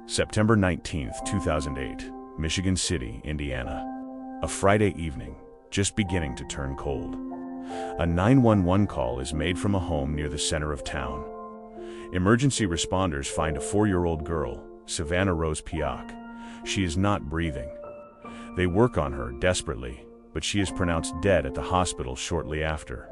September 19, 2008, Michigan City, Indiana. A Friday evening, just beginning to turn cold. A 911 call is made from a home near the center of town. Emergency responders find a 4-year-old girl, Savannah Rose Pioch. She is not breathing. They work on her desperately, but she is pronounced dead at the hospital shortly after.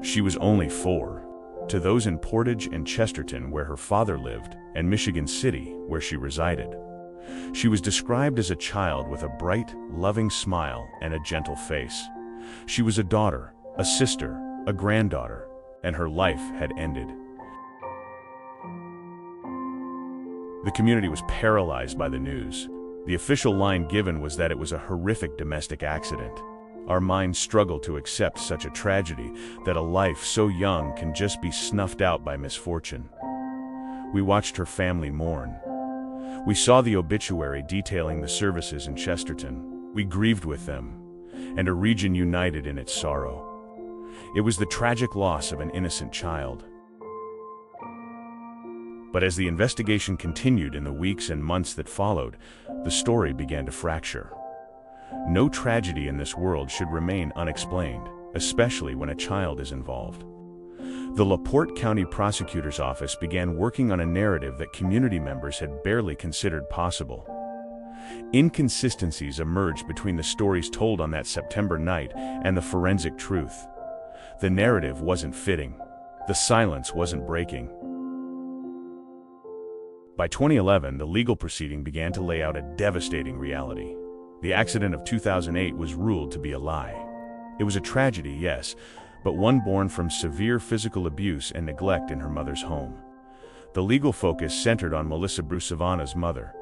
She was only 4. To those in Portage and Chesterton, where her father lived, and Michigan City, where she resided. She was described as a child with a bright, loving smile and a gentle face. She was a daughter, a sister, a granddaughter, and her life had ended. The community was paralyzed by the news. The official line given was that it was a horrific domestic accident. Our minds struggle to accept such a tragedy, that a life so young can just be snuffed out by misfortune. We watched her family mourn. We saw the obituary detailing the services in Chesterton. We grieved with them, and a region united in its sorrow. It was the tragic loss of an innocent child. But as the investigation continued in the weeks and months that followed, the story began to fracture. No tragedy in this world should remain unexplained, especially when a child is involved. The LaPorte County Prosecutor's Office began working on a narrative that community members had barely considered possible. Inconsistencies emerged between the stories told on that September night and the forensic truth. The narrative wasn't fitting. The silence wasn't breaking. By 2011, the legal proceeding began to lay out a devastating reality. The accident of 2008 was ruled to be a lie. It was a tragedy, yes, but one born from severe physical abuse and neglect in her mother's home. The legal focus centered on Melissa Bruce, Savannah's mother.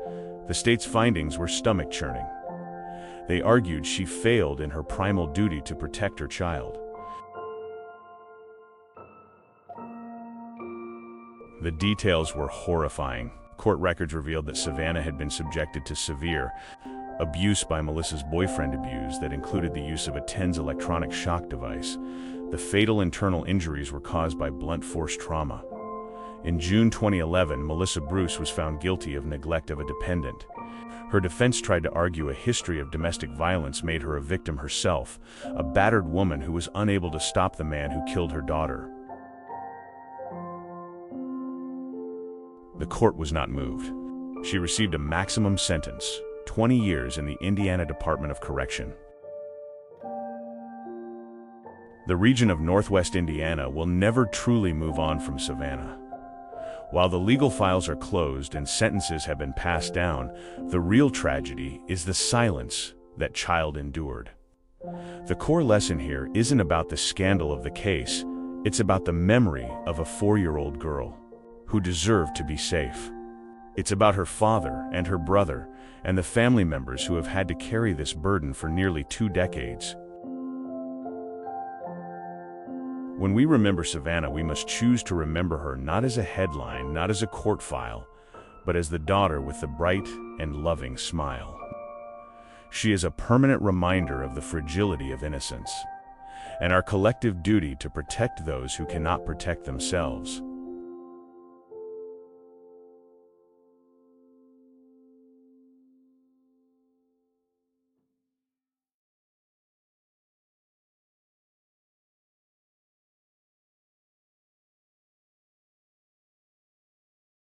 The state's findings were stomach-churning. They argued she failed in her primal duty to protect her child. The details were horrifying. Court records revealed that Savannah had been subjected to severe abuse by Melissa's boyfriend abuse that included the use of a TENS electronic shock device. The fatal internal injuries were caused by blunt force trauma. In June 2011, Melissa Bruce was found guilty of neglect of a dependent. Her defense tried to argue a history of domestic violence made her a victim herself, a battered woman who was unable to stop the man who killed her daughter. The court was not moved. She received a maximum sentence, 20 years in the Indiana Department of Correction. The region of Northwest Indiana will never truly move on from Savannah. While the legal files are closed and sentences have been passed down, the real tragedy is the silence that child endured. The core lesson here isn't about the scandal of the case, it's about the memory of a 4-year-old girl who deserved to be safe. It's about her father and her brother and the family members who have had to carry this burden for nearly 2 decades. When we remember Savannah, we must choose to remember her not as a headline, not as a court file, but as the daughter with the bright and loving smile. She is a permanent reminder of the fragility of innocence and our collective duty to protect those who cannot protect themselves.